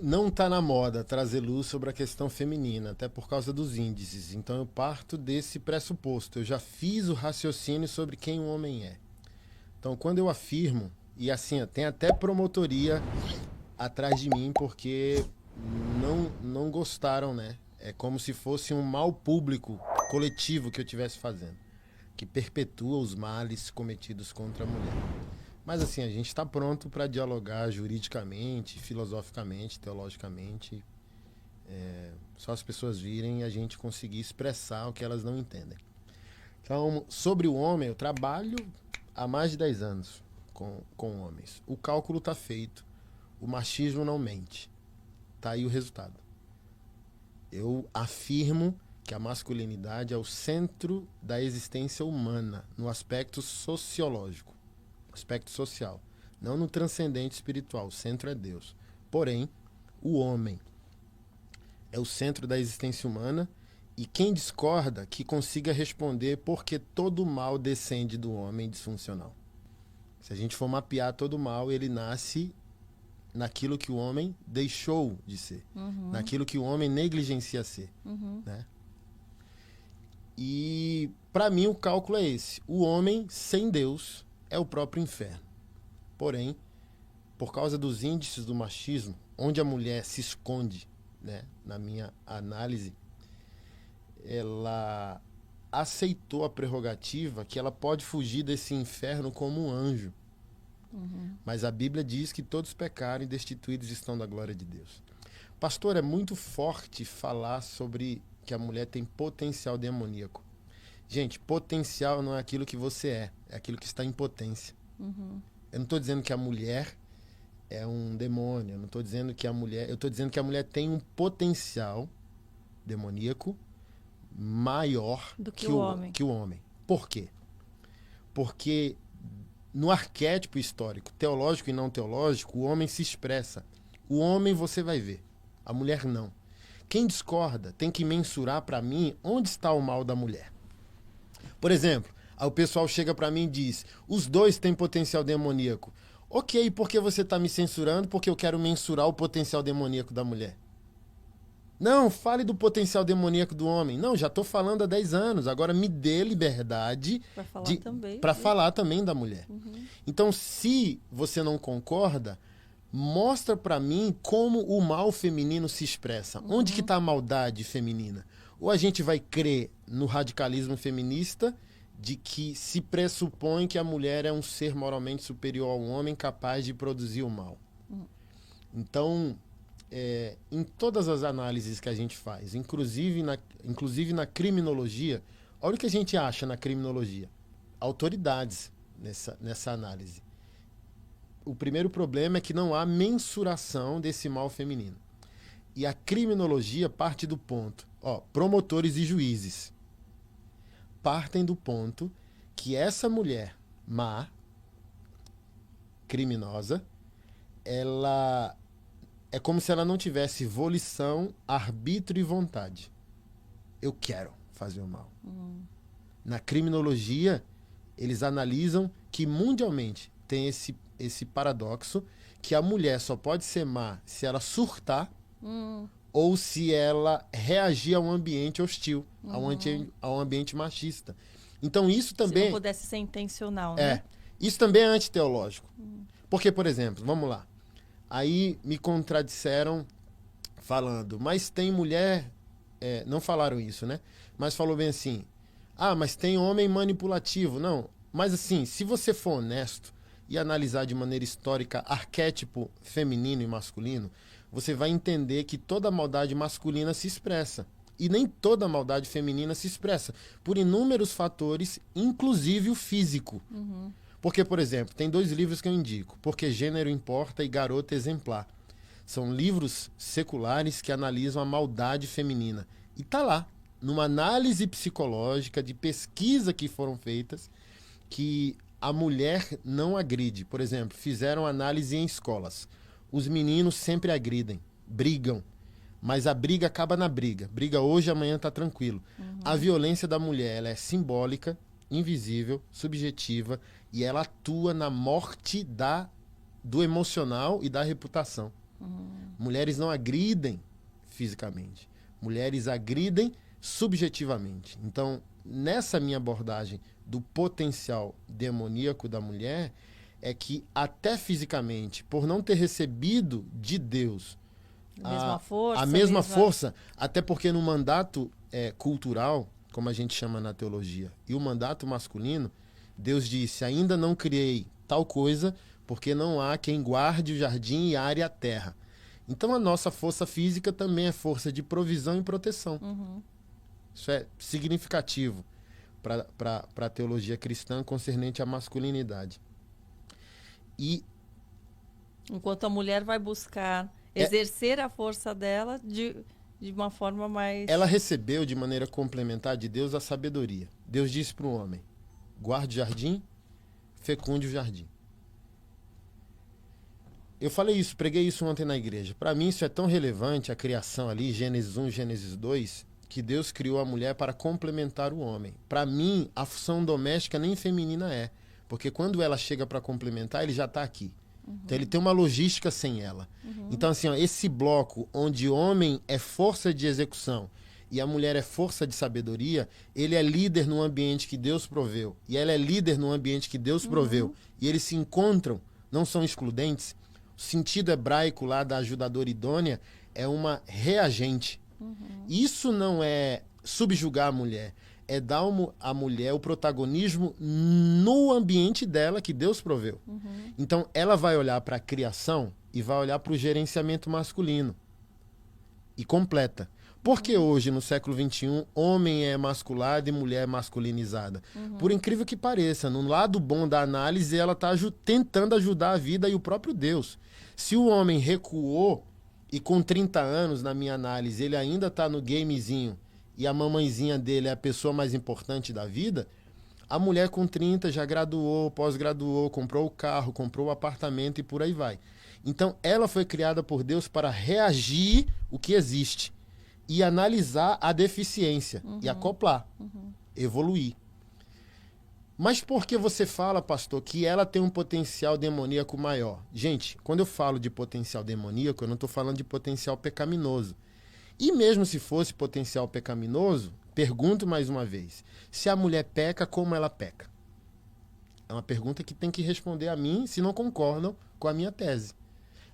não está na moda trazer luz sobre a questão feminina, até por causa dos índices. Então eu parto desse pressuposto. Eu já fiz o raciocínio sobre quem o homem é. Então quando eu afirmo, e assim, tem até promotoria atrás de mim, porque não gostaram, né? É como se fosse um mal público, coletivo que eu estivesse fazendo, que perpetua os males cometidos contra a mulher. Mas assim, a gente está pronto para dialogar juridicamente, filosoficamente, teologicamente. Só as pessoas virem e a gente conseguir expressar o que elas não entendem. Então, sobre o homem, eu trabalho há mais de 10 anos com homens. O cálculo está feito. O machismo não mente. Tá aí o resultado. Eu afirmo que a masculinidade é o centro da existência humana, no aspecto sociológico, aspecto social. Não no transcendente espiritual. O centro é Deus. Porém, o homem é o centro da existência humana, e quem discorda que consiga responder por que todo mal descende do homem disfuncional. Se a gente for mapear todo mal, ele nasce naquilo que o homem deixou de ser, naquilo que o homem negligencia ser. Né? E para mim o cálculo é esse. O homem sem Deus é o próprio inferno. Porém, por causa dos índices do machismo, onde a mulher se esconde, né, na minha análise, ela aceitou a prerrogativa que ela pode fugir desse inferno como um anjo. Mas a Bíblia diz que todos pecaram e destituídos estão da glória de Deus. Pastor, é muito forte falar sobre que a mulher tem potencial demoníaco. Gente, potencial não é aquilo que você é aquilo que está em potência. Eu não estou dizendo que a mulher é um demônio, eu não estou dizendo que a mulher... Eu estou dizendo que a mulher tem um potencial demoníaco maior do que o homem. Que o homem. Por quê? Porque no arquétipo histórico, teológico e não teológico, o homem se expressa. O homem você vai ver, a mulher não. Quem discorda tem que mensurar para mim onde está o mal da mulher. Por exemplo, aí o pessoal chega para mim e diz, os dois têm potencial demoníaco. Ok, por que você está me censurando? Porque eu quero mensurar o potencial demoníaco da mulher. Não, fale do potencial demoníaco do homem. Não, já estou falando há 10 anos. Agora me dê liberdade para falar também da mulher. Então, se você não concorda, mostra para mim como o mal feminino se expressa. Onde que está a maldade feminina? Ou a gente vai crer no radicalismo feminista de que se pressupõe que a mulher é um ser moralmente superior ao homem capaz de produzir o mal. Então... em todas as análises que a gente faz, inclusive na criminologia, olha o que a gente acha na criminologia. Autoridades nessa análise. O primeiro problema é que não há mensuração desse mal feminino. E a criminologia parte do ponto, promotores e juízes partem do ponto que essa mulher má, criminosa, ela... é como se ela não tivesse volição, arbítrio e vontade. Eu quero fazer o mal. Na criminologia, eles analisam que mundialmente tem esse paradoxo que a mulher só pode ser má se ela surtar ou se ela reagir a um ambiente hostil, a um ambiente machista. Então isso também... Se não pudesse ser intencional, né? Isso também é antiteológico. Porque, por exemplo, vamos lá. Aí me contradisseram falando, mas tem mulher... não falaram isso, né? Mas falou bem assim, mas tem homem manipulativo. Não, mas assim, se você for honesto e analisar de maneira histórica arquétipo feminino e masculino, você vai entender que toda maldade masculina se expressa. E nem toda maldade feminina se expressa. Por inúmeros fatores, inclusive o físico. Porque, por exemplo, tem 2 livros que eu indico. Porque Gênero Importa e Garota Exemplar. São livros seculares que analisam a maldade feminina. E tá lá, numa análise psicológica de pesquisa que foram feitas, que a mulher não agride. Por exemplo, fizeram análise em escolas. Os meninos sempre agridem, brigam. Mas a briga acaba na briga. Briga hoje, amanhã tá tranquilo. A violência da mulher, ela é simbólica, invisível, subjetiva, e ela atua na morte do emocional e da reputação. Mulheres não agridem fisicamente. Mulheres agridem subjetivamente. Então, nessa minha abordagem do potencial demoníaco da mulher, é que até fisicamente, por não ter recebido de Deus a mesma força, até porque no mandato cultural, como a gente chama na teologia, e o mandato masculino, Deus disse, ainda não criei tal coisa, porque não há quem guarde o jardim e are a terra. Então a nossa força física também é força de provisão e proteção. Isso é significativo para a teologia cristã concernente à masculinidade. E enquanto a mulher vai buscar exercer a força dela de uma forma mais... Ela recebeu de maneira complementar de Deus a sabedoria. Deus disse para o homem, guarde o jardim, fecunde o jardim. Eu falei isso, preguei isso ontem na igreja. Para mim isso é tão relevante, a criação ali, Gênesis 1, Gênesis 2, que Deus criou a mulher para complementar o homem. Para mim, a função doméstica nem feminina é. Porque quando ela chega para complementar, ele já está aqui. Então ele tem uma logística sem ela. Então assim, ó, esse bloco onde o homem é força de execução e a mulher é força de sabedoria, ele é líder num ambiente que Deus proveu. E ela é líder num ambiente que Deus proveu. E eles se encontram, não são excludentes. O sentido hebraico lá da ajudadora idônea é uma reagente. Isso não é subjugar a mulher, é dar à mulher o protagonismo no ambiente dela que Deus proveu. Então ela vai olhar para a criação e vai olhar para o gerenciamento masculino. E completa. Porque hoje, no século XXI, homem é masculado e mulher é masculinizada. Por incrível que pareça, no lado bom da análise, ela está tentando ajudar a vida e o próprio Deus. Se o homem recuou e com 30 anos, na minha análise, ele ainda está no gamezinho e a mamãezinha dele é a pessoa mais importante da vida, a mulher com 30 já graduou, pós-graduou, comprou o carro, comprou o apartamento e por aí vai. Então, ela foi criada por Deus para reagir o que existe e analisar a deficiência e acoplar, evoluir. Mas por que você fala, pastor, que ela tem um potencial demoníaco maior? Gente, quando eu falo de potencial demoníaco, eu não estou falando de potencial pecaminoso. E mesmo se fosse potencial pecaminoso, pergunto mais uma vez, se a mulher peca, como ela peca? É uma pergunta que tem que responder a mim se não concordam com a minha tese.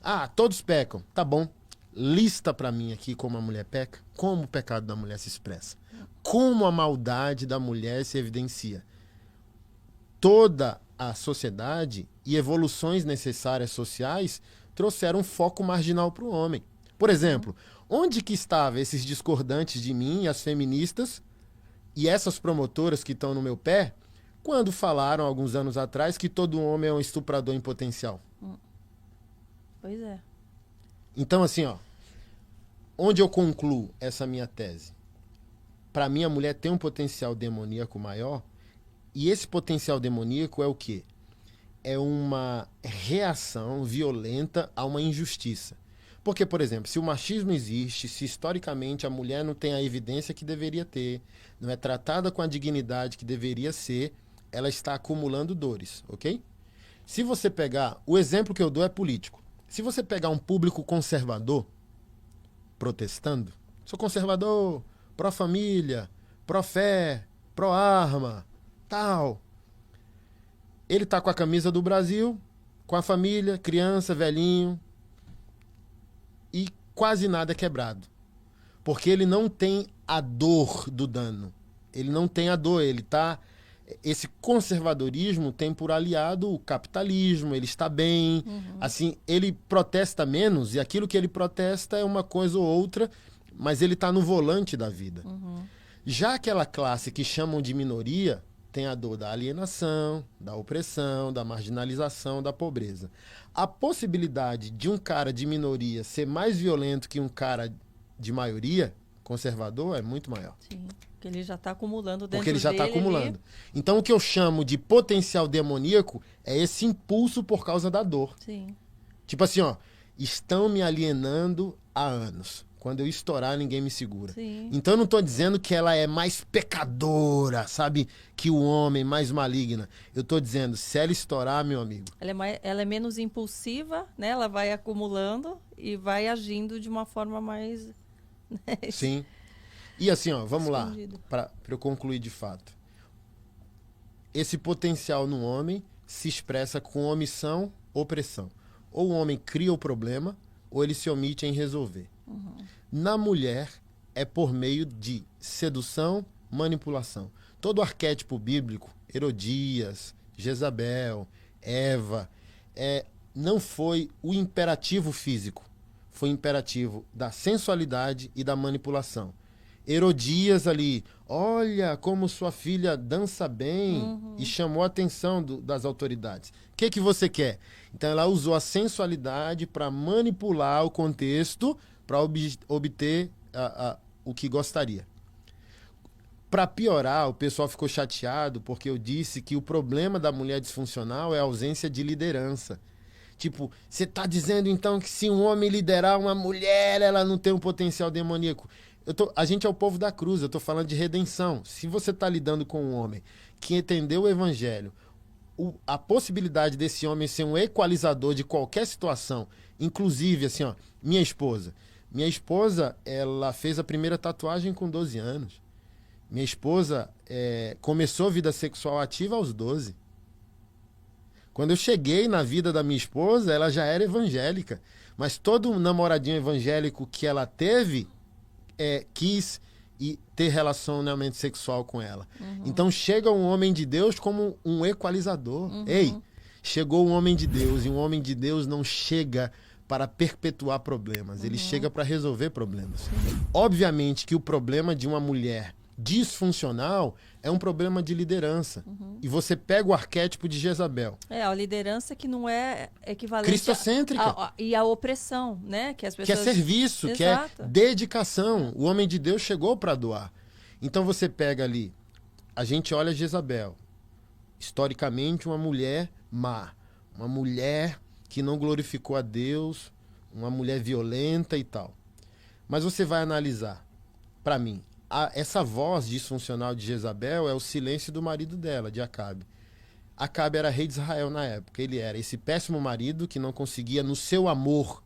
Ah, todos pecam. Tá bom. Lista para mim aqui como a mulher peca, como o pecado da mulher se expressa, como a maldade da mulher se evidencia. Toda a sociedade e evoluções necessárias sociais trouxeram um foco marginal para o homem. Por exemplo, onde que estavam esses discordantes de mim, as feministas, e essas promotoras que estão no meu pé, quando falaram, alguns anos atrás, que todo homem é um estuprador em potencial? Pois é. Então, assim, ó, onde eu concluo essa minha tese? Para mim, a mulher tem um potencial demoníaco maior, e esse potencial demoníaco é o quê? É uma reação violenta a uma injustiça. Porque, por exemplo, se o machismo existe, se historicamente a mulher não tem a evidência que deveria ter, não é tratada com a dignidade que deveria ser, ela está acumulando dores, ok? Se você pegar, o exemplo que eu dou é político. Se você pegar um público conservador, protestando, sou conservador, pró-família, pró-fé, pró-arma, tal. Ele tá com a camisa do Brasil, com a família, criança, velhinho, e quase nada é quebrado. Porque ele não tem a dor do dano. Ele não tem a dor, ele tá... Esse conservadorismo tem por aliado o capitalismo, ele está bem, assim, ele protesta menos, e aquilo que ele protesta é uma coisa ou outra, mas ele está no volante da vida. Já aquela classe que chamam de minoria, tem a dor da alienação, da opressão, da marginalização, da pobreza. A possibilidade de um cara de minoria ser mais violento que um cara de maioria, conservador, é muito maior. Sim, porque ele já está acumulando dentro dele. Porque ele já está acumulando. Então, o que eu chamo de potencial demoníaco é esse impulso por causa da dor. Sim. Tipo assim, ó, estão me alienando há anos. Quando eu estourar, ninguém me segura. Sim. Então eu não estou dizendo que ela é mais pecadora, sabe? Que o homem, mais maligna. Eu estou dizendo, se ela estourar, meu amigo... Ela é menos impulsiva, né? Ela vai acumulando e vai agindo de uma forma mais... né, Sim. E assim, ó, vamos lá, escondida. para eu concluir de fato. Esse potencial no homem se expressa com omissão ou pressão. Ou o homem cria o problema, ou ele se omite em resolver. Na mulher, é por meio de sedução, manipulação. Todo arquétipo bíblico, Herodias, Jezabel, Eva, não foi o imperativo físico, foi o imperativo da sensualidade e da manipulação. Herodias ali, olha como sua filha dança bem, e chamou a atenção das autoridades. O que você quer? Então ela usou a sensualidade para manipular o contexto para obter o que gostaria. Para piorar, o pessoal ficou chateado porque eu disse que o problema da mulher disfuncional é a ausência de liderança. Tipo, você está dizendo então que se um homem liderar uma mulher, ela não tem um potencial demoníaco. A gente é o povo da cruz, eu estou falando de redenção. Se você está lidando com um homem que entendeu o evangelho, a possibilidade desse homem ser um equalizador de qualquer situação, inclusive, assim, ó, minha esposa. Minha esposa, ela fez a primeira tatuagem com 12 anos. Minha esposa começou a vida sexual ativa aos 12. Quando eu cheguei na vida da minha esposa, ela já era evangélica. Mas todo namoradinho evangélico que ela teve, quis ter relacionamento sexual com ela. Então chega um homem de Deus como um equalizador. Ei, chegou um homem de Deus, e um homem de Deus não chega para perpetuar problemas, ele chega para resolver problemas. Obviamente que o problema de uma mulher disfuncional é um problema de liderança. E você pega o arquétipo de Jezabel. A liderança que não é equivalente cristocêntrica. E a opressão, né? Que as Que é pessoas... serviço, Exato. que é dedicação. O homem de Deus chegou para doar. Então você pega ali, a gente olha Jezabel, historicamente uma mulher má, uma mulher que não glorificou a Deus, uma mulher violenta e tal. Mas você vai analisar, para mim, essa voz disfuncional de Jezabel é o silêncio do marido dela, de Acabe. Acabe era rei de Israel na época. Ele era esse péssimo marido que não conseguia, no seu amor,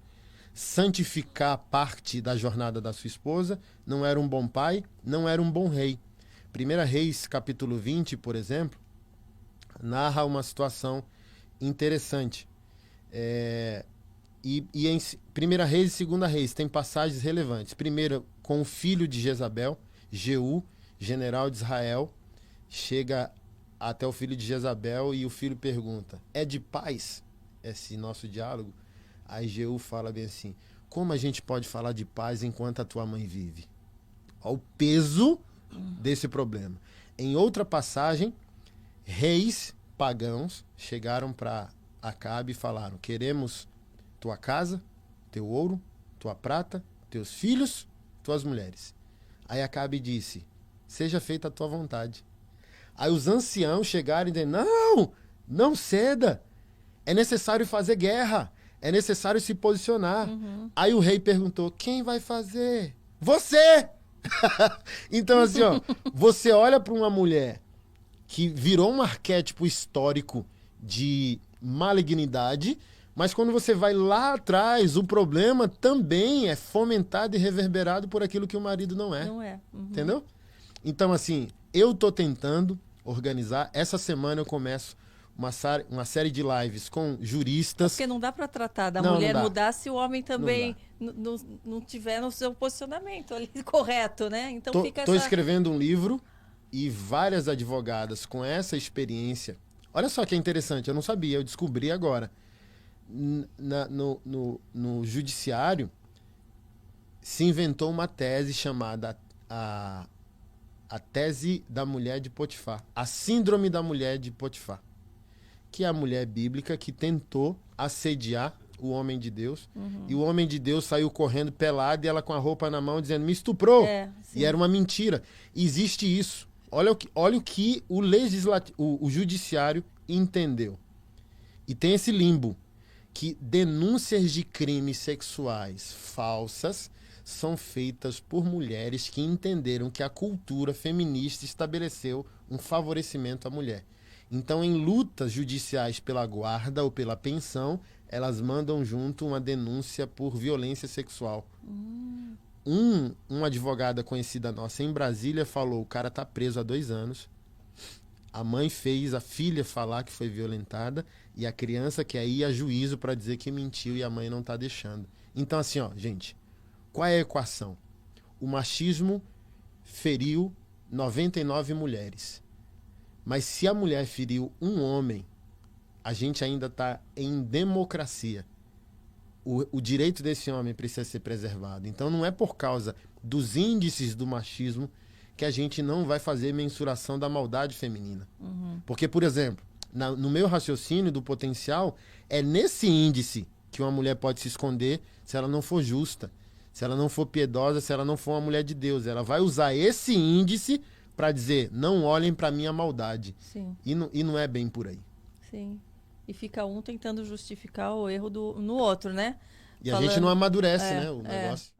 santificar parte da jornada da sua esposa, não era um bom pai, não era um bom rei. 1 Reis, capítulo 20, por exemplo, narra uma situação interessante. E em 1 Reis e 2 Reis tem passagens relevantes. Primeiro, com o filho de Jezabel, Jeú, general de Israel, chega até o filho de Jezabel e o filho pergunta: é de paz esse nosso diálogo? Aí Jeú fala bem assim: como a gente pode falar de paz enquanto a tua mãe vive? Olha o peso desse problema. Em outra passagem, reis pagãos chegaram para Acabe e falaram: queremos tua casa, teu ouro, tua prata, teus filhos, tuas mulheres. Aí Acabe disse: seja feita a tua vontade. Aí os anciãos chegaram e disseram: não ceda, é necessário fazer guerra, é necessário se posicionar. Aí o rei perguntou: quem vai fazer? Você! Então assim, ó, você olha para uma mulher que virou um arquétipo histórico de malignidade, mas quando você vai lá atrás, o problema também é fomentado e reverberado por aquilo que o marido não é. Não é. Entendeu? Então, assim, eu tô tentando organizar. Essa semana eu começo uma série de lives com juristas. Porque não dá para tratar da Não, mulher não dá. mudar se o homem também não tiver no seu posicionamento ali correto, né? Então Tô escrevendo um livro e várias advogadas com essa experiência. Olha só que interessante, eu não sabia, eu descobri agora. No judiciário se inventou uma tese chamada a tese da mulher de Potifar, a síndrome da mulher de Potifar, que é a mulher bíblica que tentou assediar o homem de Deus, e o homem de Deus saiu correndo pelado e ela com a roupa na mão dizendo: me estuprou. E era uma mentira. Existe isso. Olha o que o judiciário entendeu. E tem esse limbo, que denúncias de crimes sexuais falsas são feitas por mulheres que entenderam que a cultura feminista estabeleceu um favorecimento à mulher. Então, em lutas judiciais pela guarda ou pela pensão, elas mandam junto uma denúncia por violência sexual. Uma advogada conhecida nossa em Brasília falou, o cara tá preso há 2 anos, a mãe fez a filha falar que foi violentada e a criança quer ir a juízo para dizer que mentiu e a mãe não tá deixando. Então assim, ó, gente, qual é a equação? O machismo feriu 99 mulheres. Mas se a mulher feriu um homem, a gente ainda está em democracia. O direito desse homem precisa ser preservado. Então não é por causa dos índices do machismo que a gente não vai fazer mensuração da maldade feminina. Porque, por exemplo, no meu raciocínio do potencial, é nesse índice que uma mulher pode se esconder se ela não for justa, se ela não for piedosa, se ela não for uma mulher de Deus. Ela vai usar esse índice para dizer, não olhem para minha maldade. Sim. E não é bem por aí. Sim. E fica um tentando justificar o erro no outro, né? E a gente não amadurece, né, o negócio.